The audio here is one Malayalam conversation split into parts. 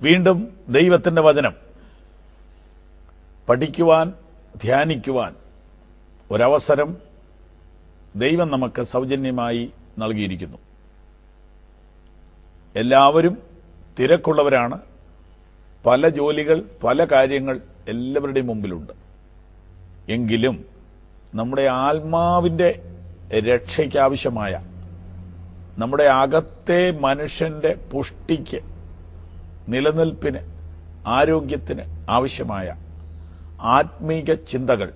വീണ്ടും ദൈവത്തിൻ്റെ വചനം പഠിക്കുവാൻ, ധ്യാനിക്കുവാൻ ഒരവസരം ദൈവം നമുക്ക് സൗജന്യമായി നൽകിയിരിക്കുന്നു. എല്ലാവരും തിരക്കുള്ളവരാണ്. പല ജോലികൾ, പല കാര്യങ്ങൾ എല്ലാവരുടെയും മുമ്പിലുണ്ട്. എങ്കിലും നമ്മുടെ ആത്മാവിൻ്റെ രക്ഷയ്ക്കാവശ്യമായ, നമ്മുടെ അകത്തെ മനുഷ്യന്റെ പുഷ്ടിക്ക്, നിലനിൽപ്പിന്, ആരോഗ്യത്തിന് ആവശ്യമായ ആത്മീക ചിന്തകൾ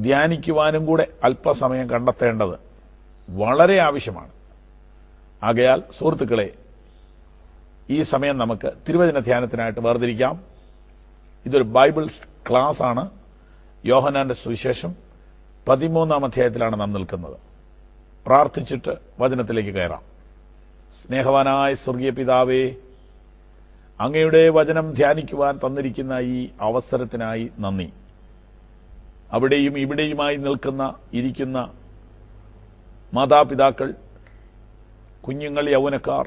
ധ്യാനിക്കുവാനും കൂടെ അല്പസമയം കണ്ടെത്തേണ്ടത് വളരെ ആവശ്യമാണ്. ആകയാൽ സുഹൃത്തുക്കളെ, ഈ സമയം നമുക്ക് തിരുവചന ധ്യാനത്തിനായിട്ട് വേർതിരിക്കാം. ഇതൊരു ബൈബിൾ ക്ലാസ് ആണ്. യോഹന്നാന്റെ സുവിശേഷം 13-ാം അധ്യായത്തിലാണ് നാം നിൽക്കുന്നത്. പ്രാർത്ഥിച്ചിട്ട് വചനത്തിലേക്ക് കയറാം. സ്നേഹവാനായ സ്വർഗീയ പിതാവേ, അങ്ങയുടെ വചനം ധ്യാനിക്കുവാൻ തന്നിരിക്കുന്ന ഈ അവസരത്തിനായി നന്ദി. അവിടെയും ഇവിടെയുമായി ഇരിക്കുന്ന മാതാപിതാക്കൾ, കുഞ്ഞുങ്ങൾ, യൗവനക്കാർ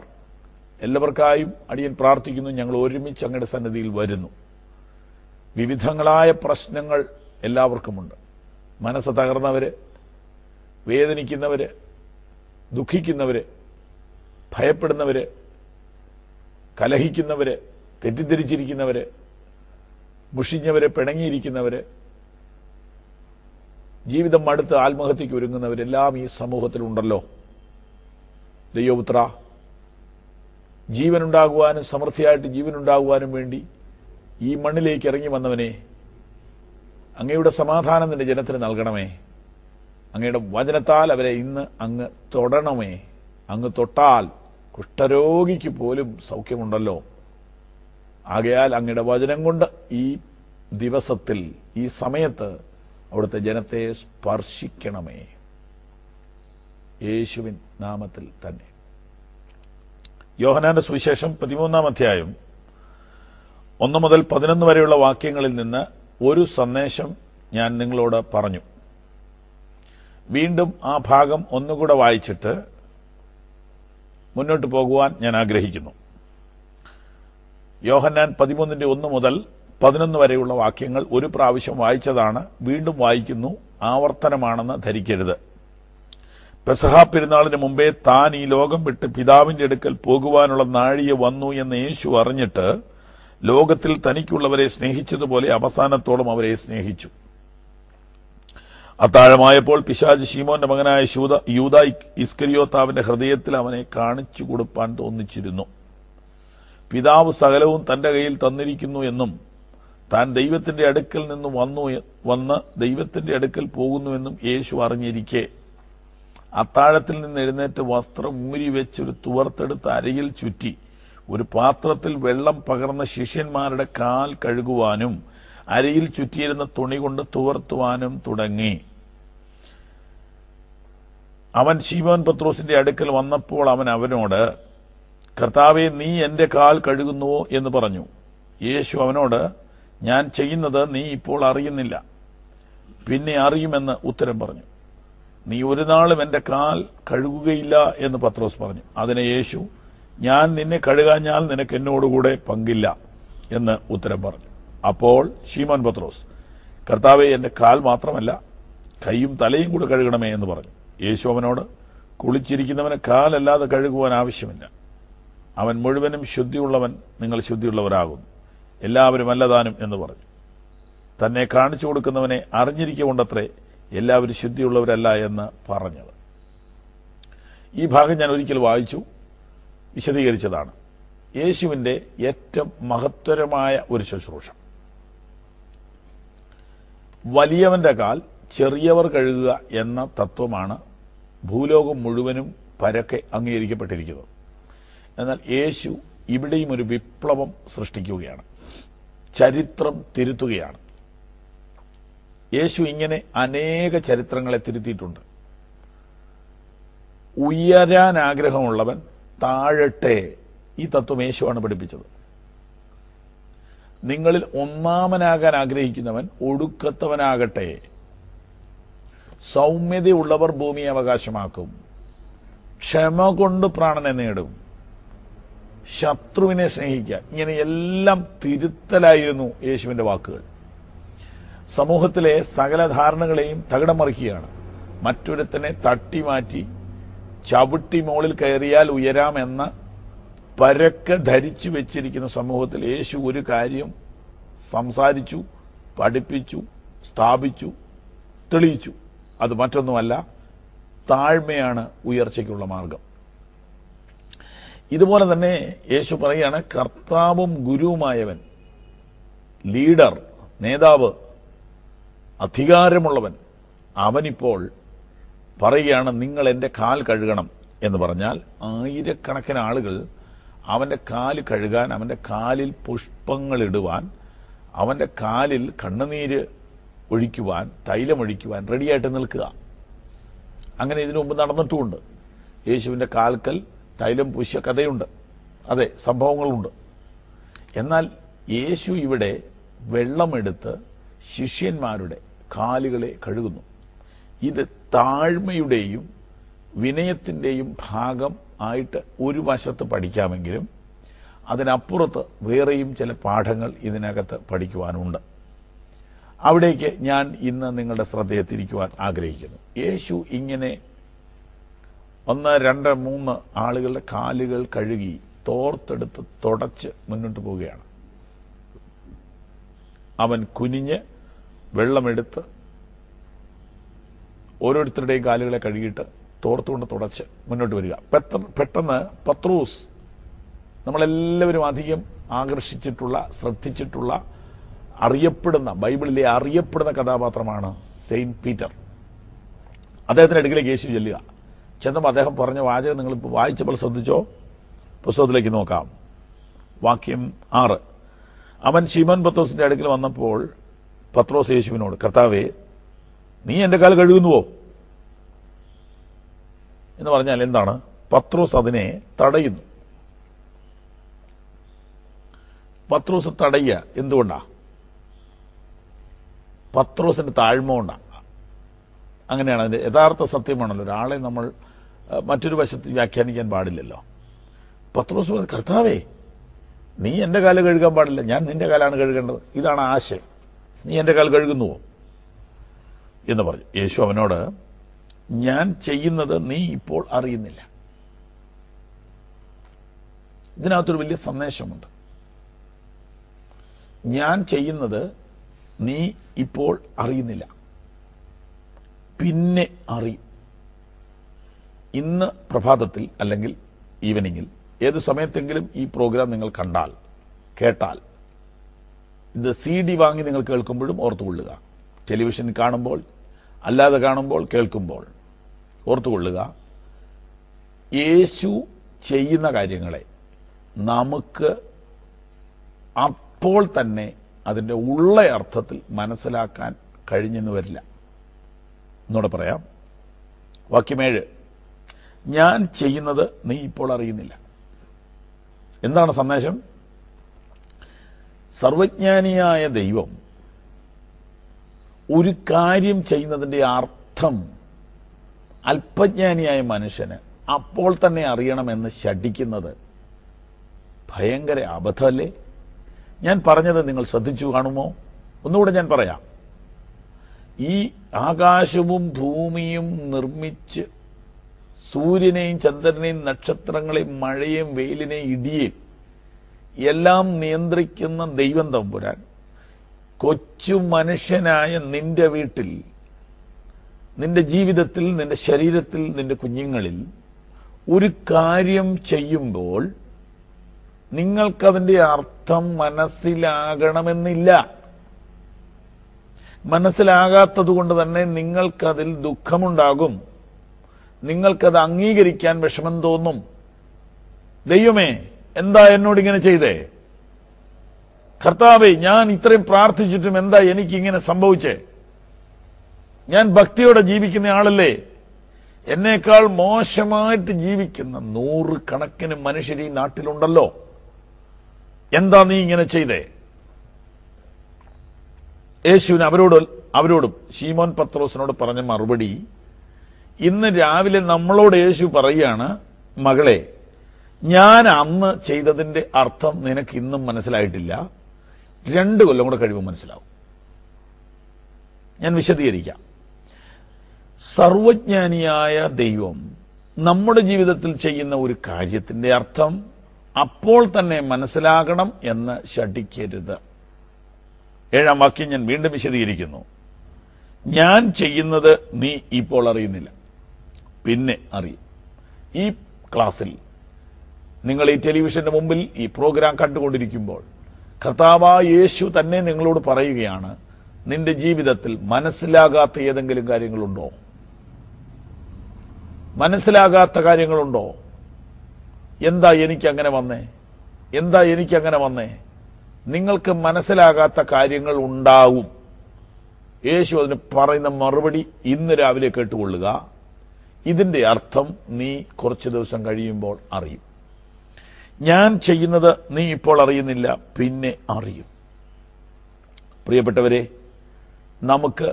എല്ലാവർക്കായും അടിയൻ പ്രാർത്ഥിക്കുന്നു. ഞങ്ങൾ ഒരുമിച്ച് അങ്ങയുടെ സന്നിധിയിൽ വരുന്നു. വിവിധങ്ങളായ പ്രശ്നങ്ങൾ എല്ലാവർക്കുമുണ്ട്. മനസ്സ് തകർന്നവര്, വേദനിക്കുന്നവര്, ദുഃഖിക്കുന്നവര്, ഭയപ്പെടുന്നവര്, കലഹിക്കുന്നവര്, തെറ്റിദ്ധരിച്ചിരിക്കുന്നവര്, മുഷിഞ്ഞവര്, പിണങ്ങിയിരിക്കുന്നവര്, ജീവിതം മടുത്ത് ആത്മഹത്യയ്ക്ക് ഒരുങ്ങുന്നവരെല്ലാം ഈ സമൂഹത്തിലുണ്ടല്ലോ. ദൈവപുത്ര, ജീവനുണ്ടാകുവാനും സമൃദ്ധിയായിട്ട് ജീവനുണ്ടാകുവാനും വേണ്ടി ഈ മണ്ണിലേക്ക് ഇറങ്ങി വന്നവനെ, അങ്ങയുടെ സമാധാനം നിന്റെ ജനത്തിന് നൽകണമേ. അങ്ങയുടെ വചനത്താൽ അവരെ ഇന്ന് അങ്ങ് തൊടണമേ. അങ്ങ് തൊട്ടാൽ കുഷ്ഠരോഗിക്ക് പോലും സൗഖ്യമുണ്ടല്ലോ. ആകയാൽ അങ്ങയുടെ വചനം കൊണ്ട് ഈ ദിവസത്തിൽ, ഈ സമയത്ത് അവിടുത്തെ ജനത്തെ സ്പർശിക്കണമേ. യേശുവിൻ നാമത്തിൽ തന്നെ. യോഹന്നാന്റെ സുവിശേഷം 13-ാം അധ്യായം 1 മുതൽ 11 വരെയുള്ള വാക്യങ്ങളിൽ നിന്ന് ഒരു സന്ദേശം ഞാൻ നിങ്ങളോട് പറഞ്ഞു. വീണ്ടും ആ ഭാഗം ഒന്നുകൂടെ വായിച്ചിട്ട് മുന്നോട്ട് പോകുവാൻ ഞാൻ ആഗ്രഹിക്കുന്നു. യോഹന്നാൻ 13-ന്റെ 1 മുതൽ 11 വരെയുള്ള വാക്യങ്ങൾ ഒരു പ്രാവശ്യം വായിച്ചതാണ്. വീണ്ടും വായിക്കുന്നു. ആവർത്തനമാണെന്ന് ധരിക്കരുത്. പെസഹ പെരുന്നാളിന് മുമ്പേ താൻ ഈ ലോകം വിട്ട് പിതാവിന്റെ അടുക്കൽ പോകുവാനുള്ള നാഴിക വന്നു എന്ന് യേശു അറിഞ്ഞിട്ട് ലോകത്തിൽ തനിക്കുള്ളവരെ സ്നേഹിച്ചതുപോലെ അവസാനത്തോളം അവരെ സ്നേഹിച്ചു. അത്താഴമായപ്പോൾ പിശാച് ശീമോന്റെ മകനായ യൂദാ ഇസ്കരിയോത്താവിന്റെ ഹൃദയത്തിൽ അവനെ കാണിച്ചു കൊടുപ്പാൻ തോന്നിച്ചിരുന്നു. പിതാവ് സകലവും തന്റെ കയ്യിൽ തന്നിരിക്കുന്നു എന്നും താൻ ദൈവത്തിന്റെ അടുക്കൽ നിന്ന് വന്ന് ദൈവത്തിന്റെ അടുക്കൽ പോകുന്നുവെന്നും യേശു അറിഞ്ഞിരിക്കെ അത്താഴത്തിൽ നിന്ന് എഴുന്നേറ്റ് വസ്ത്രം ഊരി വെച്ചൊരു തുവർത്തെടുത്ത് അരയിൽ ചുറ്റി ഒരു പാത്രത്തിൽ വെള്ളം പകർന്ന ശിഷ്യന്മാരുടെ കാൽ കഴുകുവാനും അരയിൽ ചുറ്റിയിരുന്ന തുണി കൊണ്ട് തുവർത്തുവാനും തുടങ്ങി. അവൻ ശീമോൻ പത്രോസിന്റെ അടുക്കൽ വന്നപ്പോൾ അവൻ അവനോട്, കർത്താവേ, നീ എന്റെ കാൽ കഴുകുന്നുവോ എന്ന് പറഞ്ഞു. യേശു അവനോട്, ഞാൻ ചെയ്യുന്നത് നീ ഇപ്പോൾ അറിയുന്നില്ല, പിന്നെ അറിയുമെന്ന് ഉത്തരം പറഞ്ഞു. നീ ഒരു നാളും എന്റെ കാൽ കഴുകുകയില്ല എന്ന് പത്രോസ് പറഞ്ഞു. അതിന് യേശു, ഞാൻ നിന്നെ കഴുകാഞ്ഞാൽ നിനക്ക് എന്നോടുകൂടെ പങ്കില്ല എന്ന് ഉത്തരം പറഞ്ഞു. അപ്പോൾ ശീമോൻ പത്രോസ്, കർത്താവേ, എന്റെ കാൽ മാത്രമല്ല കൈയും തലയും കൂടെ കഴുകണമേ എന്ന് പറഞ്ഞു. യേശു അവനോട്, കുളിച്ചിരിക്കുന്നവന് കാലല്ലാതെ കഴുകുവാൻ ആവശ്യമില്ല. അവൻ മുഴുവനും ശുദ്ധിയുള്ളവൻ, നിങ്ങൾ ശുദ്ധിയുള്ളവരാകുന്നു. എല്ലാവരും അല്ലതാനും എന്ന് പറഞ്ഞു. തന്നെ കാണിച്ചു കൊടുക്കുന്നവനെ അറിഞ്ഞിരിക്കൊണ്ടത്രേ എല്ലാവരും ശുദ്ധിയുള്ളവരല്ല എന്ന് പറഞ്ഞത്. ഈ ഭാഗം ഞാൻ ഒരിക്കൽ വായിച്ചു, വിശദീകരിച്ചതാണ്. യേശുവിന്റെ ഏറ്റവും മഹത്തരമായ ഒരു ശുശ്രൂഷ. വലിയവന്റെ കാൽ ചെറിയവർ കഴുകുക എന്ന തത്വമാണ് ഭൂലോകം മുഴുവനും പരക്കെ അംഗീകരിക്കപ്പെട്ടിരിക്കുന്നത്. എന്നാൽ യേശു ഇവിടെയും ഒരു വിപ്ലവം സൃഷ്ടിക്കുകയാണ്, ചരിത്രം തിരുത്തുകയാണ്. യേശു ഇങ്ങനെ അനേക ചരിത്രങ്ങളെ തിരുത്തിയിട്ടുണ്ട്. ഉയരാൻ ആഗ്രഹമുള്ളവൻ താഴട്ടെ, ഈ തത്വം യേശുവാണ് പഠിപ്പിച്ചത്. നിങ്ങളിൽ ഒന്നാമനാകാൻ ആഗ്രഹിക്കുന്നവൻ ഒടുക്കത്തവനാകട്ടെ. സൗമ്യതയുള്ളവർ ഭൂമിയെ അവകാശമാക്കും, ക്ഷമ കൊണ്ട് പ്രാണനെ നേടും, ശത്രുവിനെ സ്നേഹിക്കുക. ഇങ്ങനെ എല്ലാം തിരുത്തലായിരുന്നു യേശുവിന്റെ വാക്കുകൾ. സമൂഹത്തിലെ സകല ധാരണകളെയും തകിടം മറിക്കുകയാണ്. മറ്റൊരുത്തനെ തട്ടിമാറ്റി ചവിട്ടി മോളിൽ കയറിയാൽ ഉയരാമെന്ന പരക്കെ ധരിച്ചു വെച്ചിരിക്കുന്ന സമൂഹത്തിൽ യേശു ഒരു കാര്യം സംസാരിച്ചു, പഠിപ്പിച്ചു, സ്ഥാപിച്ചു, തെളിയിച്ചു. അത് മറ്റൊന്നുമല്ല, താഴ്മയാണ് ഉയർച്ചയ്ക്കുള്ള മാർഗം. ഇതുപോലെ തന്നെ യേശു പറയുകയാണ്, കർത്താവും ഗുരുവുമായവൻ, ലീഡർ, നേതാവ്, അധികാരമുള്ളവൻ, അവനിപ്പോൾ പറയുകയാണ് നിങ്ങൾ എൻ്റെ കാൽ കഴുകണം എന്ന് പറഞ്ഞാൽ ആയിരക്കണക്കിന് ആളുകൾ അവൻ്റെ കാല് കഴുകാൻ, അവൻ്റെ കാലിൽ പുഷ്പങ്ങളിടുവാൻ, അവൻ്റെ കാലിൽ കണ്ണുനീര് ഒഴിക്കുവാൻ, തൈലമൊഴിക്കുവാൻ റെഡിയായിട്ട് നിൽക്കുക. അങ്ങനെ ഇതിനു മുമ്പ് നടന്നിട്ടുമുണ്ട്. യേശുവിൻ്റെ കാൽക്കൽ തൈലം പൂശിയ കഥയുണ്ട്. അതെ, സംഭവങ്ങളുണ്ട്. എന്നാൽ യേശു ഇവിടെ വെള്ളമെടുത്ത് ശിഷ്യന്മാരുടെ കാലുകളെ കഴുകുന്നു. ഇത് താഴ്മയുടെയും വിനയത്തിൻ്റെയും ഭാഗം ആയിട്ട് ഒരു വശത്ത് പഠിക്കാമെങ്കിലും അതിനപ്പുറത്ത് വേറെയും ചില പാഠങ്ങൾ ഇതിനകത്ത് പഠിക്കുവാനുണ്ട്. അവിടേക്ക് ഞാൻ ഇന്ന് നിങ്ങളുടെ ശ്രദ്ധയെ തിരിക്കുവാൻ ആഗ്രഹിക്കുന്നു. യേശു ഇങ്ങനെ 1, 2, 3 ആളുകളുടെ കാലുകൾ കഴുകി തോർത്തെടുത്ത് തുടച്ച് മുന്നോട്ട് പോവുകയാണ്. അവൻ കുനിഞ്ഞ് വെള്ളമെടുത്ത് ഓരോരുത്തരുടെയും കാലുകളെ കഴുകിയിട്ട് തോർത്തുകൊണ്ട് തുടച്ച് മുന്നോട്ട് വരിക. പെട്ടെന്ന് പത്രോസ്, നമ്മളെല്ലാവരും അധികം ആകർഷിച്ചിട്ടുള്ള, ശ്രദ്ധിച്ചിട്ടുള്ള, അറിയപ്പെടുന്ന, ബൈബിളിലെ അറിയപ്പെടുന്ന കഥാപാത്രമാണ് സെയിന്റ് പീറ്റർ. അദ്ദേഹത്തിന്റെ അടുക്കിലേക്ക് യേശു ചെല്ലുക. ചെന്നപ്പോൾ അദ്ദേഹം പറഞ്ഞ വാചകം നിങ്ങളിപ്പോൾ വായിച്ചപ്പോൾ ശ്രദ്ധിച്ചോ? പുസ്തകത്തിലേക്ക് നോക്കാം. വാക്യം 6. അവൻ ശിമോൻ പത്രോസിന്റെ അടുക്കൽ വന്നപ്പോൾ പത്രോസ് യേശുവിനോട്, കർത്താവേ, നീ എൻ്റെ കാൽ കഴുകുന്നുവോ എന്ന് പറഞ്ഞാൽ എന്താണ്? പത്രോസ് അതിനെ തടയുന്നു. പത്രോസ് തടയുക എന്തുകൊണ്ടാ? പത്രോസിന്റെ താഴ്മ കൊണ്ടാണ്. അങ്ങനെയാണ് അതിന്റെ യഥാർത്ഥ സത്യമാണല്ലോ. ഒരാളെ നമ്മൾ മറ്റൊരു വശത്ത് വ്യാഖ്യാനിക്കാൻ പാടില്ലല്ലോ. പത്രോസ് പറഞ്ഞു, കർത്താവേ, നീ എൻ്റെ കാല് കഴുകാൻ പാടില്ല, ഞാൻ നിന്റെ കാലാണ് കഴുകേണ്ടത്. ഇതാണ് ആശയം. നീ എൻ്റെ കാൽ കഴുകുന്നുവോ എന്ന് പറഞ്ഞു. യേശു അവനോട്, ഞാൻ ചെയ്യുന്നത് നീ ഇപ്പോൾ അറിയുന്നില്ല. ഇതിനകത്തൊരു വലിയ സന്ദേശമുണ്ട്. ഞാൻ ചെയ്യുന്നത് നീ ഇപ്പോൾ അറിയുന്നില്ല, പിന്നെ അറിയും. ഇന്ന് പ്രഭാതത്തിൽ അല്ലെങ്കിൽ ഈവനിങ്ങിൽ ഏത് സമയത്തെങ്കിലും ഈ പ്രോഗ്രാം നിങ്ങൾ കണ്ടാൽ, കേട്ടാൽ, ഇത് CD വാങ്ങി നിങ്ങൾ കേൾക്കുമ്പോഴും ഓർത്തുകൊള്ളുക. ടെലിവിഷൻ കാണുമ്പോൾ, അല്ലാതെ കാണുമ്പോൾ, കേൾക്കുമ്പോൾ ഓർത്തുകൊള്ളുക, യേശു ചെയ്യുന്ന കാര്യങ്ങളെ നമുക്ക് അപ്പോൾ തന്നെ അതിൻ്റെ ഉള്ള അർത്ഥത്തിൽ മനസ്സിലാക്കാൻ കഴിഞ്ഞെന്ന് വരില്ല. എന്നോട് പറയാം. വാക്യം 7. ഞാൻ ചെയ്യുന്നത് നീ ഇപ്പോൾ അറിയുന്നില്ല. എന്താണ് സന്ദേശം? സർവജ്ഞാനിയായ ദൈവം ഒരു കാര്യം ചെയ്യുന്നതിൻ്റെ അർത്ഥം അല്പജ്ഞാനിയായ മനുഷ്യന് അപ്പോൾ തന്നെ അറിയണമെന്ന് ശഠിക്കുന്നത് ഭയങ്കര അബദ്ധമല്ലേ? ഞാൻ പറഞ്ഞത് നിങ്ങൾ ശ്രദ്ധിച്ചു കാണുമോ? ഒന്നുകൂടെ ഞാൻ പറയാം. ഈ ആകാശവും ഭൂമിയും നിർമ്മിച്ച് സൂര്യനെയും ചന്ദ്രനെയും നക്ഷത്രങ്ങളെയും മഴയെയും വെയിലിനെയും ഇടിയെയും എല്ലാം നിയന്ത്രിക്കുന്ന ദൈവം തമ്പുരാൻ കൊച്ചു മനുഷ്യനായ നിന്റെ വീട്ടിൽ, നിന്റെ ജീവിതത്തിൽ, നിന്റെ ശരീരത്തിൽ, നിന്റെ കുഞ്ഞുങ്ങളിൽ ഒരു കാര്യം ചെയ്യുമ്പോൾ നിങ്ങൾക്കതിൻ്റെ അർത്ഥം മനസ്സിലാകണമെന്നില്ല. മനസ്സിലാകാത്തത് കൊണ്ട് തന്നെ നിങ്ങൾക്കതിൽ ദുഃഖമുണ്ടാകും. നിങ്ങൾക്കത് അംഗീകരിക്കാൻ വിഷമം തോന്നും. ദൈവമേ, എന്താ എന്നോടിങ്ങനെ ചെയ്തേ? കർത്താവേ, ഞാൻ ഇത്രയും പ്രാർത്ഥിച്ചിട്ടും എന്താ എനിക്കിങ്ങനെ സംഭവിച്ചേ? ഞാൻ ഭക്തിയോടെ ജീവിക്കുന്ന ആളല്ലേ? എന്നേക്കാൾ മോശമായിട്ട് ജീവിക്കുന്ന 100 കണക്കിന് മനുഷ്യർ ഈ നാട്ടിലുണ്ടല്ലോ. എന്താ നീ ഇങ്ങനെ ചെയ്തേ? യേശുവിന് അവരോടും ശീമോൻ പത്രോസിനോട് പറഞ്ഞ മറുപടി ഇന്ന് രാവിലെ നമ്മളോട് യേശു പറയുകയാണ്, മകളെ, ഞാൻ അന്ന് ചെയ്തതിന്റെ അർത്ഥം നിനക്ക് ഇന്നും മനസ്സിലായിട്ടില്ല, 2 കൊല്ലം കൂടെ കഴിയുമ്പോൾ മനസ്സിലാവും. ഞാൻ വിശദീകരിക്കാം. സർവജ്ഞാനിയായ ദൈവം നമ്മുടെ ജീവിതത്തിൽ ചെയ്യുന്ന ഒരു കാര്യത്തിന്റെ അർത്ഥം അപ്പോൾ തന്നെ മനസ്സിലാകണം എന്ന് ശഠിക്കരുത്. 7-ാം വാക്യം ഞാൻ വീണ്ടും വിശദീകരിക്കുന്നു. ഞാൻ ചെയ്യുന്നത് നീ ഇപ്പോൾ അറിയുന്നില്ല, പിന്നെ അറിയും. ഈ ക്ലാസ്സിൽ നിങ്ങൾ ഈ ടെലിവിഷന്റെ മുമ്പിൽ ഈ പ്രോഗ്രാം കണ്ടുകൊണ്ടിരിക്കുമ്പോൾ കർത്താവായ യേശു തന്നെ നിങ്ങളോട് പറയുകയാണ്, നിന്റെ ജീവിതത്തിൽ മനസ്സിലാകാത്ത ഏതെങ്കിലും കാര്യങ്ങളുണ്ടോ? മനസ്സിലാകാത്ത കാര്യങ്ങളുണ്ടോ? എന്താ എനിക്കങ്ങനെ വന്നേ? എന്താ എനിക്കങ്ങനെ വന്നേ? നിങ്ങൾക്ക് മനസ്സിലാകാത്ത കാര്യങ്ങൾ ഉണ്ടാവും. യേശു അതിന് പറയുന്ന മറുപടി ഇന്ന് രാവിലെ കേട്ടുകൊള്ളുക. ഇതിന്റെ അർത്ഥം നീ കുറച്ച് ദിവസം കഴിയുമ്പോൾ അറിയും. ഞാൻ ചെയ്യുന്നത് നീ ഇപ്പോൾ അറിയുന്നില്ല, പിന്നെ അറിയും. പ്രിയപ്പെട്ടവരെ, നമുക്ക്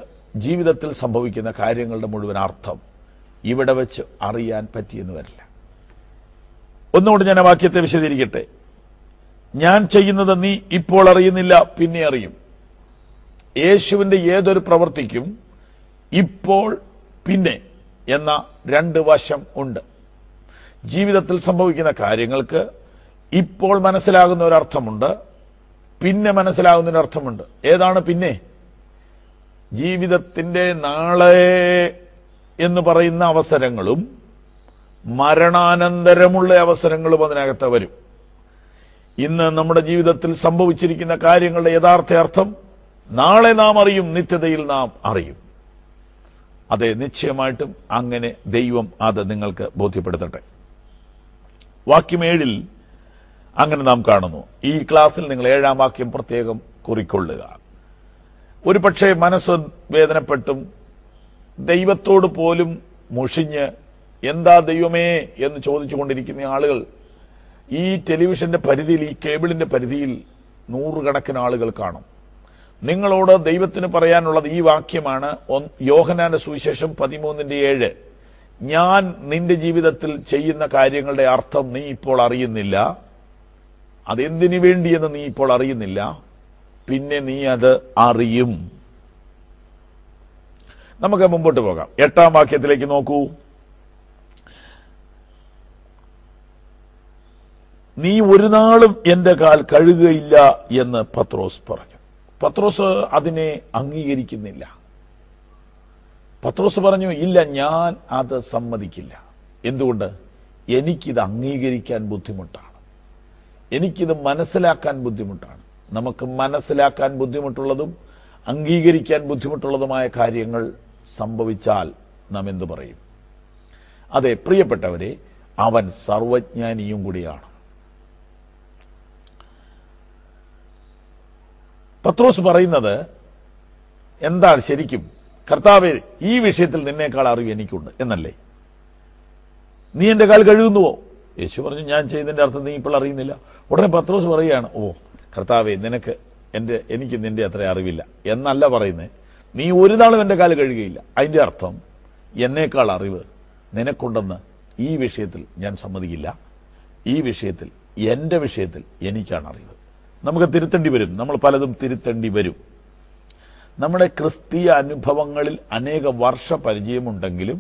ജീവിതത്തിൽ സംഭവിക്കുന്ന കാര്യങ്ങളുടെ മുഴുവൻ അർത്ഥം ഇവിടെ വെച്ച് അറിയാൻ പറ്റിയെന്ന് വരില്ല. ഒന്നുകൊണ്ട് ഞാൻ ആ വാക്യത്തെ വിശദീകരിക്കട്ടെ. ഞാൻ ചെയ്യുന്നത് നീ ഇപ്പോൾ അറിയുന്നില്ല, പിന്നെ അറിയും. യേശുവിന്റെ ഏതൊരു പ്രവൃത്തിക്കും ഇപ്പോൾ, പിന്നെ എന്ന 2 വശം ഉണ്ട്. ജീവിതത്തിൽ സംഭവിക്കുന്ന കാര്യങ്ങൾക്ക് ഇപ്പോൾ മനസ്സിലാകുന്ന ഒരർത്ഥമുണ്ട്, പിന്നെ മനസ്സിലാകുന്ന ഒരർത്ഥമുണ്ട്. ഏതാണ് പിന്നെ? ജീവിതത്തിന്റെ നാളെ എന്ന് പറയുന്ന അവസരങ്ങളും മരണാനന്തരമുള്ള അവസരങ്ങളും അതിനകത്ത് വരും. ഇന്ന് നമ്മുടെ ജീവിതത്തിൽ സംഭവിച്ചിരിക്കുന്ന കാര്യങ്ങളുടെ യഥാർത്ഥ അർത്ഥം നാളെ നാം അറിയും, നിത്യതയിൽ നാം അറിയും. അതെ, നിശ്ചയമായിട്ടും അങ്ങനെ ദൈവം അത് നിങ്ങൾക്ക് ബോധ്യപ്പെടുത്തട്ടെ. വാക്യം 7-ൽ അങ്ങനെ നാം കാണുന്നു. ഈ ക്ലാസ്സിൽ നിങ്ങൾ 7-ാം വാക്യം പ്രത്യേകം കുറിക്കൊള്ളുക. ഒരു പക്ഷേ മനസ്സ് വേദനപ്പെട്ടും ദൈവത്തോട് പോലും മുഷിഞ്ഞ് എന്താ ദൈവമേ എന്ന് ചോദിച്ചുകൊണ്ടിരിക്കുന്ന ആളുകൾ ഈ ടെലിവിഷന്റെ പരിധിയിൽ, ഈ കേബിളിന്റെ പരിധിയിൽ 100 കണക്കിന് ആളുകൾ കാണും. നിങ്ങളോട് ദൈവത്തിന് പറയാനുള്ളത് ഈ വാക്യമാണ്. യോഹന്നാന്റെ സുവിശേഷം 13:7. ഞാൻ നിന്റെ ജീവിതത്തിൽ ചെയ്യുന്ന കാര്യങ്ങളുടെ അർത്ഥം നീ ഇപ്പോൾ അറിയുന്നില്ല, അതെന്തിനു വേണ്ടിയെന്ന് നീ ഇപ്പോൾ അറിയുന്നില്ല, പിന്നെ നീ അത് അറിയും. നമുക്ക് മുമ്പോട്ട് പോകാം. 8-ാം വാക്യത്തിലേക്ക് നോക്കൂ. നീ ഒരു നാളും എന്റെ കാൽ കഴുകുകയില്ല എന്ന് പത്രോസ് പറഞ്ഞു. പത്രോസ് അതിനെ അംഗീകരിക്കുന്നില്ല. പത്രോസ് പറഞ്ഞു, ഇല്ല, ഞാൻ അത് സമ്മതിക്കില്ല. എന്തുകൊണ്ട്? എനിക്കിത് അംഗീകരിക്കാൻ ബുദ്ധിമുട്ടാണ്, എനിക്കിത് മനസ്സിലാക്കാൻ ബുദ്ധിമുട്ടാണ്. നമുക്ക് മനസ്സിലാക്കാൻ ബുദ്ധിമുട്ടുള്ളതും അംഗീകരിക്കാൻ ബുദ്ധിമുട്ടുള്ളതുമായ കാര്യങ്ങൾ സംഭവിച്ചാൽ നാം എന്തു പറയും? അതെ പ്രിയപ്പെട്ടവരെ, അവൻ സർവജ്ഞാനിയും കൂടിയാണ്. പത്രോസ് പറയുന്നത് എന്താണ് ശരിക്കും? കർത്താവേ, ഈ വിഷയത്തിൽ നിന്നേക്കാൾ അറിവ് എനിക്കുണ്ട് എന്നല്ലേ? നീ എന്റെ കാൽ കഴുകുന്നുവോ? യേശു പറഞ്ഞു, ഞാൻ ചെയ്യുന്നതിന്റെ അർത്ഥം നീ ഇപ്പോൾ അറിയുന്നില്ല. ഉടനെ പത്രോസ് പറയുകയാണ്, ഓ കർത്താവേ, എനിക്ക് നിന്റെ അത്ര അറിവില്ല എന്നല്ല പറയുന്നത്. നീ ഒരു നാളും എന്റെ കാല് കഴുകുകയില്ല. അതിന്റെ അർത്ഥം എന്നേക്കാൾ അറിവ് നിനക്കുണ്ടെന്ന് ഈ വിഷയത്തിൽ ഞാൻ സമ്മതിക്കില്ല. ഈ വിഷയത്തിൽ, എന്റെ വിഷയത്തിൽ എനിക്കാണ് അറിവ്. നമുക്ക് തിരുത്തേണ്ടി വരും, നമ്മൾ പലതും തിരുത്തേണ്ടി വരും. നമ്മുടെ ക്രിസ്തീയ അനുഭവങ്ങളിൽ അനേക വർഷ പരിചയമുണ്ടെങ്കിലും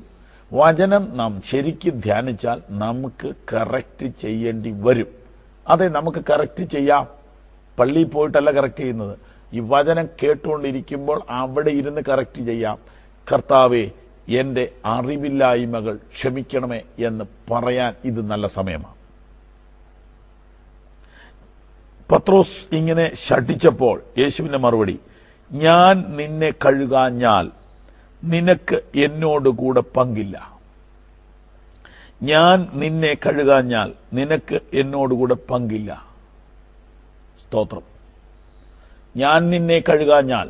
വചനം നാം ശരിക്കും ധ്യാനിച്ചാൽ നമുക്ക് കറക്റ്റ് ചെയ്യേണ്ടി വരും. അതെ, നമുക്ക് കറക്റ്റ് ചെയ്യാം. പള്ളിയിൽ പോയിട്ടല്ല കറക്റ്റ് ചെയ്യുന്നത്. ഈ വചനം കേട്ടുകൊണ്ടിരിക്കുമ്പോൾ അവിടെ ഇരുന്ന് കറക്റ്റ് ചെയ്യാം. കർത്താവേ, എന്റെ അറിവില്ലായ്മകൾ ക്ഷമിക്കണമേ എന്ന് പറയാൻ ഇത് നല്ല സമയമാണ്. പത്രോസ് ഇങ്ങനെ ശഠിച്ചപ്പോൾ യേശുവിന്റെ മറുപടി, ഞാൻ നിന്നെ കഴുകാഞ്ഞാൽ നിനക്ക് എന്നോടുകൂടെ പങ്കില്ല. ഞാൻ നിന്നെ കഴുകാഞ്ഞാൽ നിനക്ക് എന്നോടുകൂടെ പങ്കില്ല. സ്തോത്രം. ഞാൻ നിന്നെ കഴുകാഞ്ഞാൽ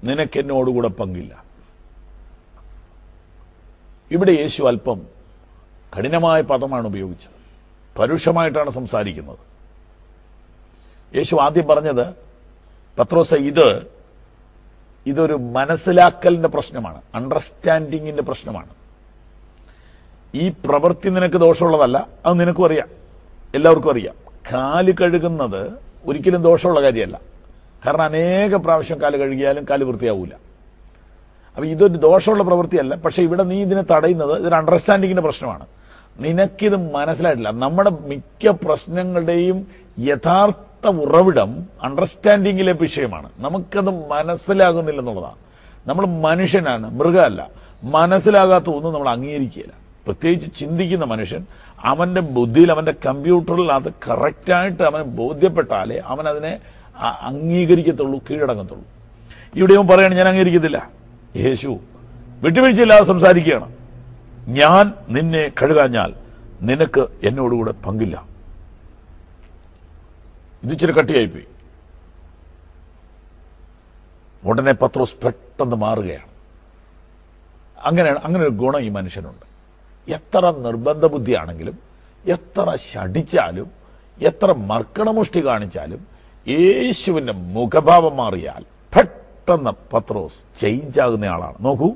നിനക്ക് എന്നോടുകൂടെ പങ്കില്ല. ഇവിടെ യേശു അല്പം കഠിനമായ പദമാണ് ഉപയോഗിച്ചത്, പരുഷമായിട്ടാണ് സംസാരിക്കുന്നത്. യേശു ആദ്യം പറഞ്ഞത്, പത്രോസ്, ഇതൊരു മനസ്സിലാക്കലിന്റെ പ്രശ്നമാണ്, അണ്ടർസ്റ്റാൻഡിങ്ങിന്റെ പ്രശ്നമാണ്. ഈ പ്രവൃത്തി നിനക്ക് ദോഷമുള്ളതല്ല, അത് നിനക്കും അറിയാം. എല്ലാവർക്കും അറിയാം, കാല് കഴുകുന്നത് ഒരിക്കലും ദോഷമുള്ള കാര്യമല്ല. കാരണം അനേക പ്രാവശ്യം കാല് കഴുകിയാലും കാല് വൃത്തിയാവൂല. അപ്പൊ ഇതൊരു ദോഷമുള്ള പ്രവൃത്തിയല്ല. പക്ഷെ ഇവിടെ നീ ഇതിനെ തടയുന്നത് ഇതൊരു അണ്ടർസ്റ്റാൻഡിങ്ങിന്റെ പ്രശ്നമാണ്. നിനക്കിത് മനസ്സിലായിട്ടില്ല. നമ്മുടെ മിക്ക പ്രശ്നങ്ങളുടെയും യഥാർത്ഥ ഉറവിടം അണ്ടർസ്റ്റാൻഡിങ്ങിലെ വിഷയമാണ്. നമുക്കത് മനസ്സിലാകുന്നില്ലെന്നുള്ളതാണ്. നമ്മൾ മനുഷ്യനാണ്, മൃഗമല്ല. മനസ്സിലാകാത്ത ഒന്നും നമ്മൾ അംഗീകരിക്കുകയില്ല. പ്രത്യേകിച്ച് ചിന്തിക്കുന്ന മനുഷ്യൻ അവന്റെ ബുദ്ധിയിൽ, അവന്റെ കമ്പ്യൂട്ടറിൽ അത് കറക്റ്റായിട്ട് അവന് ബോധ്യപ്പെട്ടാലേ അവൻ അതിനെ അംഗീകരിക്കത്തുള്ളൂ, കീഴടങ്ങത്തുള്ളൂ. ഇവിടെയും പറയണം, ഞാൻ അംഗീകരിക്കത്തില്ല. യേശു വിട്ടുവീഴ്ചയില്ലാതെ സംസാരിക്കുകയാണ്. ഞാൻ നിന്നെ കഴുകാഞ്ഞാൽ നിനക്ക് എന്നോടുകൂടെ പങ്കില്ല. ഇത് ഇച്ചിരി കട്ടിയായിപ്പോയി. ഉടനെ പത്രോസ് പെട്ടെന്ന് മാറുകയാണ്. അങ്ങനെ ഒരു ഗുണം ഈ മനുഷ്യനുണ്ട്. എത്ര നിർബന്ധ ബുദ്ധിയാണെങ്കിലും, എത്ര ശഠിച്ചാലും, എത്ര മർക്കണമുഷ്ടി കാണിച്ചാലും, യേശുവിന്റെ മുഖഭാവം മാറിയാൽ പെട്ടെന്ന് പത്രോസ് ചേഞ്ച് ആകുന്ന ആളാണ്. നോക്കൂ,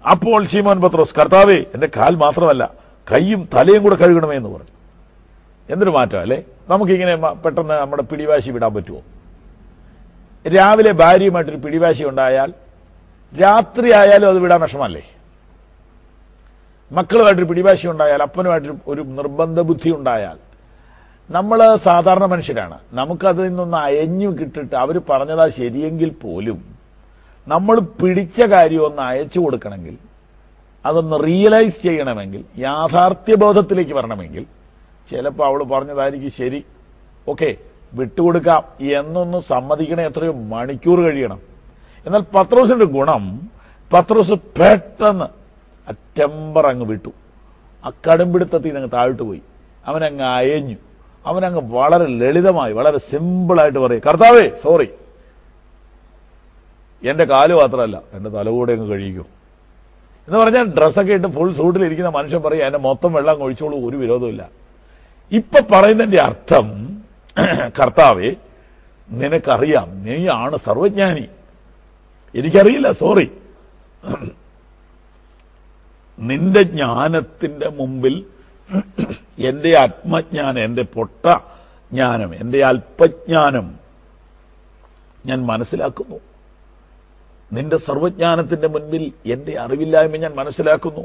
അപ്പോൾ ശീമോൻ പത്രോസ്, കർത്താവേ, എന്റെ കാൽ മാത്രമല്ല കൈയും തലയും കൂടെ കഴുകണമേ എന്ന് പറഞ്ഞു. എന്തൊരു മാറ്റം അല്ലേ? നമുക്കിങ്ങനെ പെട്ടെന്ന് നമ്മുടെ പിടിവാശി വിടാൻ പറ്റുമോ? രാവിലെ ഭാര്യയുമായിട്ടൊരു പിടിവാശി ഉണ്ടായാൽ രാത്രി ആയാലും അത് വിടാൻ വിഷമല്ലേ? മക്കളുമായിട്ടൊരു പിടിവാശി ഉണ്ടായാൽ, അപ്പനുമായിട്ടൊരു ഒരു നിർബന്ധ ബുദ്ധി ഉണ്ടായാൽ, നമ്മൾ സാധാരണ മനുഷ്യരാണ്. നമുക്കതിൽ നിന്നൊന്ന് അയഞ്ഞു കിട്ടിട്ട് അവർ പറഞ്ഞതാ ശരിയെങ്കിൽ പോലും നമ്മൾ പിടിച്ച കാര്യം ഒന്ന് അയച്ചു കൊടുക്കണമെങ്കിൽ, അതൊന്ന് റിയലൈസ് ചെയ്യണമെങ്കിൽ, യാഥാർത്ഥ്യബോധത്തിലേക്ക് വരണമെങ്കിൽ ചിലപ്പോൾ അവൾ പറഞ്ഞതായിരിക്കും ശരി, ഓക്കെ വിട്ടുകൊടുക്കാം എന്നൊന്ന് സമ്മതിക്കണേ എത്രയോ മണിക്കൂർ കഴിയണം. എന്നാൽ പത്രോസിന്റെ ഗുണം, പത്രോസ് പെട്ടെന്ന് ആ ടെമ്പർ അങ്ങ് വിട്ടു. ആ കടുംപിടുത്തത്തിൽ നിന്ന് അങ്ങ് താഴ്ത്തു പോയി. അവനങ്ങ് അയഞ്ഞു. അവനങ്ങ് വളരെ ലളിതമായി, വളരെ സിമ്പിളായിട്ട് പറയും, കർത്താവേ സോറി, എന്റെ കാല് മാത്രമല്ല എന്റെ തലകൂടെ അങ്ങ് കഴിക്കും എന്ന് പറഞ്ഞാൽ ഡ്രസ്സൊക്കെ ഇട്ട് ഫുൾ സൂട്ടിലിരിക്കുന്ന മനുഷ്യൻ പറയും എന്നെ മൊത്തം വെള്ളം ഒഴിച്ചോളൂ, ഒരു വിരോധമില്ല. ഇപ്പൊ പറയുന്നതിന്റെ അർത്ഥം, കർത്താവേ നിനക്കറിയാം, നീയാണ് സർവജ്ഞാനി, എനിക്കറിയില്ല, സോറി. നിന്റെ ജ്ഞാനത്തിന്റെ മുമ്പിൽ എന്റെ ആത്മജ്ഞാനം, എന്റെ പൊട്ട ജ്ഞാനം, എന്റെ അല്പജ്ഞാനം ഞാൻ മനസ്സിലാക്കുന്നു. നിന്റെ സർവജ്ഞാനത്തിന്റെ മുൻപിൽ എന്റെ അറിവില്ലായ്മ ഞാൻ മനസ്സിലാക്കുന്നു.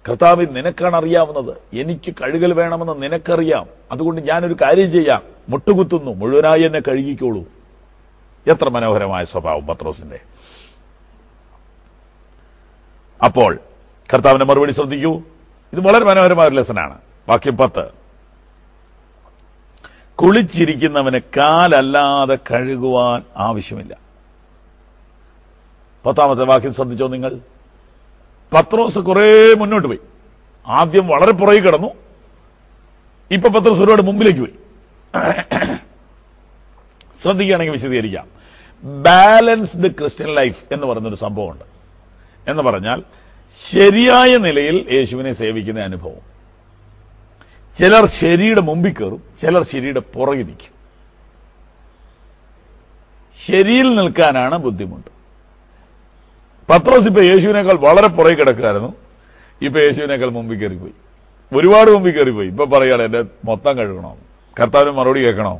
കർത്താവേ, നിനക്കാണ് അറിയാവുന്നത്. എനിക്ക് കഴുകൽ വേണമെന്ന് നിനക്കറിയാം. അതുകൊണ്ട് ഞാനൊരു കാര്യം ചെയ്യാം, മുട്ടുകുത്തുന്നു, മുഴുവനായി എന്നെ കഴുകിക്കോളൂ. എത്ര മനോഹരമായ സ്വഭാവം പത്രോസിന്റെ. അപ്പോൾ കർത്താവിന്റെ മറുപടി ശ്രദ്ധിക്കൂ. ഇത് വളരെ മനോഹരമായ ഒരു ലെസനാണ്. വാക്യം 10, കുളിച്ചിരിക്കുന്നവന് കാലല്ലാതെ കഴുകുവാൻ ആവശ്യമില്ല. 10ാമത്തെ വാക്യം ശ്രദ്ധിച്ചോ നിങ്ങൾ. പത്രോസ് കുറെ മുന്നോട്ട് പോയി. ആദ്യം വളരെ പുറകെ കിടന്നു. ഇപ്പൊ പത്രോസ് ഒരുപാട് മുമ്പിലേക്ക് പോയി. ശ്രദ്ധിക്കുകയാണെങ്കിൽ വിശദീകരിക്കാം. ബാലൻസ്ഡ് ക്രിസ്ത്യൻ ലൈഫ് എന്ന് പറയുന്നൊരു സംഭവമുണ്ട്. എന്ന് പറഞ്ഞാൽ ശരിയായ നിലയിൽ യേശുവിനെ സേവിക്കുന്ന അനുഭവം. ചിലർ ശരിയുടെ മുമ്പിൽ കയറും, ചിലർ ശരിയുടെ പുറകിൽ നിൽക്കും. ശരിയിൽ നിൽക്കാനാണ് ബുദ്ധിമുട്ട്. പത്രോസ് ഇപ്പൊ യേശുവിനേക്കാൾ വളരെ പുറകെ കിടക്കുകയായിരുന്നു. ഇപ്പൊ യേശുവിനേക്കാൾ മുമ്പിൽ കയറിപ്പോയി, ഒരുപാട് മുമ്പിൽ കയറിപ്പോയി. ഇപ്പൊ പറയുകയാണ് എന്റെ മൊത്തം കഴുകണോ. കർത്താവിന് മറുപടി കേൾക്കണോ?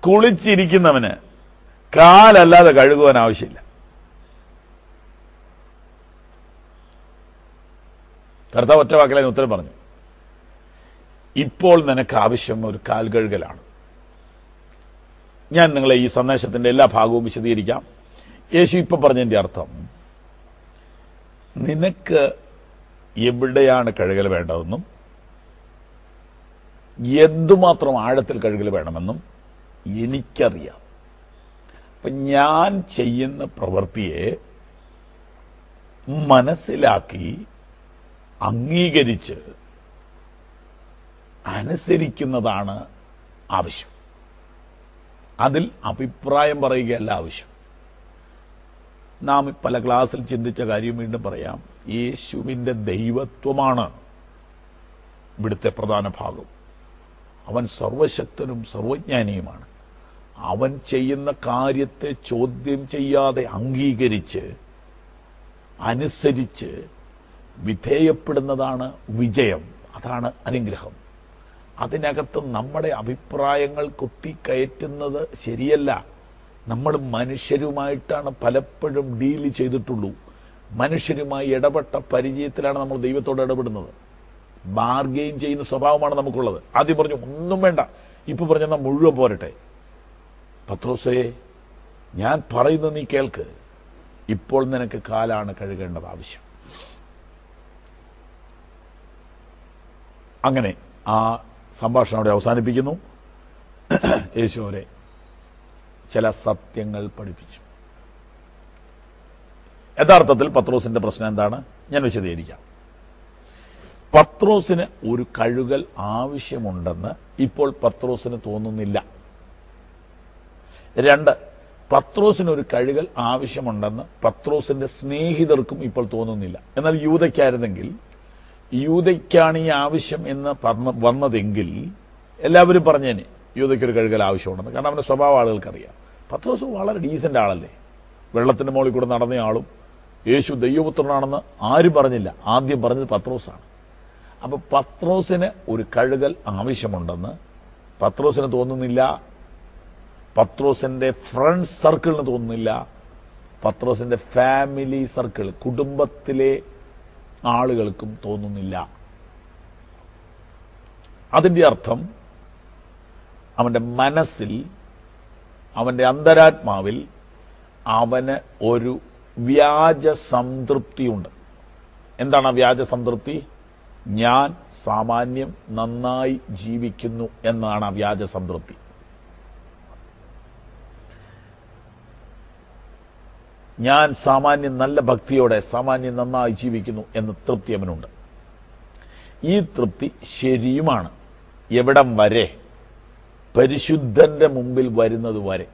കുളിച്ചിരിക്കുന്നവന് കാലല്ലാതെ കഴുകുവാൻ ആവശ്യമില്ല. കർത്താവ് ഒറ്റ വാക്കിൽ അതിന് ഉത്തരം പറഞ്ഞു. ഇപ്പോൾ നിനക്ക് ആവശ്യം ഒരു കാൽ കഴുകലാണ്. ഞാൻ നിങ്ങളെ ഈ സന്ദേശത്തിന്റെ എല്ലാ ഭാഗവും വിശദീകരിക്കാം. യേശു ഇപ്പൊ പറഞ്ഞതിന്റെ അർത്ഥം, നിനക്ക് എവിടെയാണ് കഴുകൽ വേണ്ടതെന്നും എന്തുമാത്രം ആഴത്തിൽ കഴുകൽ വേണമെന്നും എനിക്കറിയാം. അപ്പൊ ഞാൻ ചെയ്യുന്ന പ്രവൃത്തിയെ മനസ്സിലാക്കി അംഗീകരിച്ച് അനുസരിക്കുന്നതാണ് ആവശ്യം. അതിൽ അഭിപ്രായം പറയുകയല്ല ആവശ്യം. നാം പല ക്ലാസ്സിൽ ചിന്തിച്ച കാര്യം വീണ്ടും പറയാം. യേശുവിന്റെ ദൈവത്വമാണ് ഇവിടുത്തെ പ്രധാന ഭാഗം. അവൻ സർവശക്തനും സർവജ്ഞാനിയുമാണ്. അവൻ ചെയ്യുന്ന കാര്യത്തെ ചോദ്യം ചെയ്യാതെ അംഗീകരിച്ച് അനുസരിച്ച് വിധേയപ്പെടുന്നതാണ് വിജയം. അതാണ് അനുഗ്രഹം. അതിനകത്ത് നമ്മുടെ അഭിപ്രായങ്ങൾ കുത്തിക്കയറ്റുന്നത് ശരിയല്ല. നമ്മൾ മനുഷ്യരുമായിട്ടാണ് പലപ്പോഴും ഡീൽ ചെയ്തിട്ടുള്ളൂ. മനുഷ്യരുമായി ഇടപെട്ട പരിചയത്തിലാണ് നമ്മൾ ദൈവത്തോട് ഇടപെടുന്നത്. ബാർഗെയിൻ ചെയ്യുന്ന സ്വഭാവമാണ് നമുക്കുള്ളത്. ആദ്യം പറഞ്ഞു ഒന്നും വേണ്ട, ഇപ്പൊ പറഞ്ഞാൽ മുഴുവൻ പോരട്ടെ. പത്രോസേ, ഞാൻ പറയുന്നത് നീ കേൾക്ക്, ഇപ്പോൾ നിനക്ക് കാലാണ് കഴുകേണ്ടത് ആവശ്യം. അങ്ങനെ ആ സംഭാഷണം അവിടെ അവസാനിപ്പിക്കുന്നു. യേശു അവരെ ചില സത്യങ്ങൾ പഠിപ്പിച്ചു. യഥാർത്ഥത്തിൽ പത്രോസിന്റെ പ്രശ്നം എന്താണ്? ഞാൻ വിശദീകരിക്കാം. പത്രോസിന് ഒരു കഴുകൽ ആവശ്യമുണ്ടെന്ന് ഇപ്പോൾ പത്രോസിന് തോന്നുന്നില്ല. 2, പത്രോസിന് ഒരു കഴുകൽ ആവശ്യമുണ്ടെന്ന് പത്രോസിന്റെ സ്നേഹിതർക്കും ഇപ്പോൾ തോന്നുന്നില്ല. എന്നാൽ യൂദയ്ക്കായിരുന്നെങ്കിൽ, യൂദയ്ക്കാണ് ഈ ആവശ്യം എന്ന് വന്നതെങ്കിൽ എല്ലാവരും പറഞ്ഞേനെ യൂദയ്ക്കൊരു കഴുകൽ ആവശ്യമുണ്ടെന്ന്. കാരണം അവന്റെ സ്വഭാവം ആളുകൾക്കറിയാം. പത്രോസ് വളരെ ഡീസന്റ് ആളല്ലേ, വെള്ളത്തിന്റെ മുകളിൽ കൂടെ നടന്നയാളും യേശു ദൈവപുത്രനാണെന്ന് ആരും പറഞ്ഞില്ല. ആദ്യം പറഞ്ഞത് പത്രോസാണ്. അപ്പൊ പത്രോസിന് ഒരു കഴുകൽ ആവശ്യമുണ്ടെന്ന് പത്രോസിന് തോന്നുന്നില്ല. പത്രോസിന്റെ ഫ്രണ്ട് സർക്കിളിന് തോന്നുന്നില്ല. പത്രോസിന്റെ ഫാമിലി സർക്കിൾ, കുടുംബത്തിലെ ആളുകൾക്കും തോന്നുന്നില്ല. അതിന്റെ അർത്ഥം അവന്റെ മനസ്സിൽ, അവന്റെ അന്തരാത്മാവിൽ അവന് ഒരു വ്യാജ സംതൃപ്തിയുണ്ട്. എന്താണ് ആ വ്യാജ സംതൃപ്തി? ഞാൻ സാമാന്യം നന്നായി ജീവിക്കുന്നു എന്നാണ് ആ വ്യാജ സംതൃപ്തി. ഞാൻ സാമാന്യം നല്ല ഭക്തിയോടെ സാമാന്യം നന്നായി ജീവിക്കുന്നു എന്ന തൃപ്തി അവനുണ്ട്. ഈ തൃപ്തി ശരിയുമാണ്. എവിടം വരെ? പരിശുദ്ധന്റെ മുമ്പിൽ വരുന്നത് വരെ.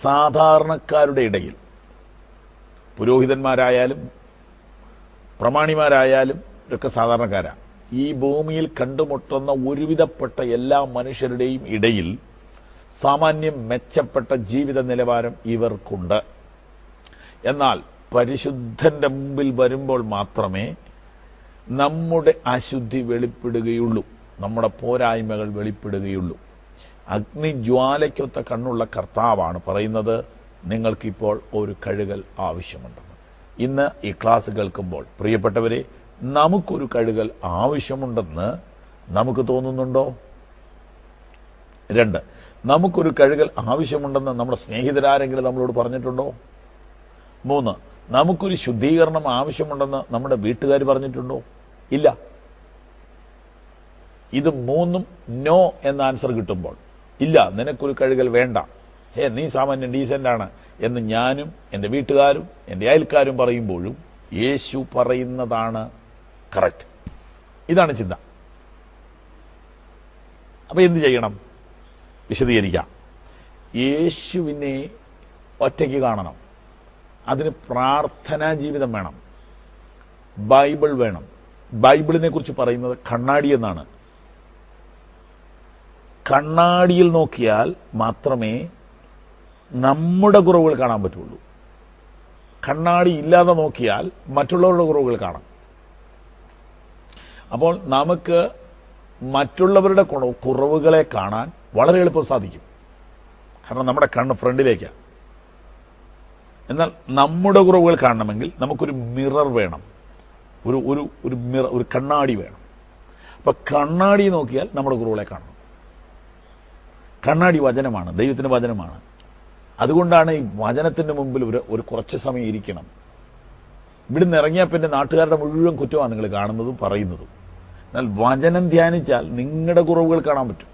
സാധാരണക്കാരുടെ ഇടയിൽ, പുരോഹിതന്മാരായാലും പ്രമാണിമാരായാലും ഇതൊക്കെ സാധാരണക്കാരാണ്. ഈ ഭൂമിയിൽ കണ്ടുമുട്ടുന്ന ഒരുവിധപ്പെട്ട എല്ലാ മനുഷ്യരുടെയും ഇടയിൽ സാമാന്യം മെച്ചപ്പെട്ട ജീവിത നിലവാരം ഇവർക്കുണ്ട്. എന്നാൽ പരിശുദ്ധന്റെ മുമ്പിൽ വരുമ്പോൾ മാത്രമേ നമ്മുടെ അശുദ്ധി വെളിപ്പെടുകയുള്ളൂ, നമ്മുടെ പോരായ്മകൾ വെളിപ്പെടുകയുള്ളൂ. അഗ്നിജ്വാലയ്ക്കൊത്ത കണ്ണുള്ള കർത്താവാണ് പറയുന്നത്, നിങ്ങൾക്കിപ്പോൾ ഒരു കഴുകൽ ആവശ്യമുണ്ടെന്ന്. ഇന്ന് ഈ ക്ലാസ് കേൾക്കുമ്പോൾ പ്രിയപ്പെട്ടവരെ, നമുക്കൊരു കഴുകൽ ആവശ്യമുണ്ടെന്ന് നമുക്ക് തോന്നുന്നുണ്ടോ? 2, നമുക്കൊരു കഴുകൽ ആവശ്യമുണ്ടെന്ന് നമ്മുടെ സ്നേഹിതരാരെങ്കിലും നമ്മളോട് പറഞ്ഞിട്ടുണ്ടോ? 3, നമുക്കൊരു ശുദ്ധീകരണം ആവശ്യമുണ്ടെന്ന് നമ്മുടെ വീട്ടുകാർ പറഞ്ഞിട്ടുണ്ടോ? ഇല്ല. ഇത് 3ഉം നോ എന്ന ആൻസർ കിട്ടുമ്പോൾ, ഇല്ല നിനക്കൊരു കഴുകൽ വേണ്ട, നീ സാമാന്യം ഡീസന്റ് ആണ് എന്ന് ഞാനും എൻ്റെ വീട്ടുകാരും എൻ്റെ അയൽക്കാരും പറയുമ്പോഴും യേശു പറയുന്നതാണ് കറക്റ്റ്. ഇതാണ് ചിന്ത. അപ്പൊ എന്ത് ചെയ്യണം? വിശദീകരിക്കാം. യേശുവിനെ ഒറ്റയ്ക്ക് കാണണം. അതിന് പ്രാർത്ഥനാ ജീവിതം വേണം, ബൈബിൾ വേണം. ബൈബിളിനെ കുറിച്ച് പറയുന്നത് കണ്ണാടി എന്നാണ്. കണ്ണാടിയിൽ നോക്കിയാൽ മാത്രമേ നമ്മുടെ കുറവുകൾ കാണാൻ പറ്റുള്ളൂ. കണ്ണാടി ഇല്ലാതെ നോക്കിയാൽ മറ്റുള്ളവരുടെ കുറവുകൾ കാണാം. അപ്പോൾ നമുക്ക് മറ്റുള്ളവരുടെ കുറവുകളെ കാണാൻ വളരെ എളുപ്പം സാധിക്കും, കാരണം നമ്മുടെ കണ്ണ് ഫ്രണ്ടിലേക്കാണ്. എന്നാൽ നമ്മുടെ കുറവുകൾ കാണണമെങ്കിൽ നമുക്കൊരു മിറർ വേണം, ഒരു കണ്ണാടി വേണം. അപ്പൊ കണ്ണാടി നോക്കിയാൽ നമ്മുടെ കുറവുകളെ കാണണം. കണ്ണാടി വചനമാണ്, ദൈവത്തിന്റെ വചനമാണ്. അതുകൊണ്ടാണ് ഈ വചനത്തിന്റെ മുമ്പിൽ ഒരു കുറച്ച് സമയം ഇരിക്കണം. ഇവിടുന്ന് ഇറങ്ങിയാൽ പിന്നെ നാട്ടുകാരുടെ മുഴുവൻ കുറ്റമാണ് നിങ്ങൾ കാണുന്നതും പറയുന്നതും. എന്നാൽ വചനം ധ്യാനിച്ചാൽ നിങ്ങളുടെ കുറവുകൾ കാണാൻ പറ്റും.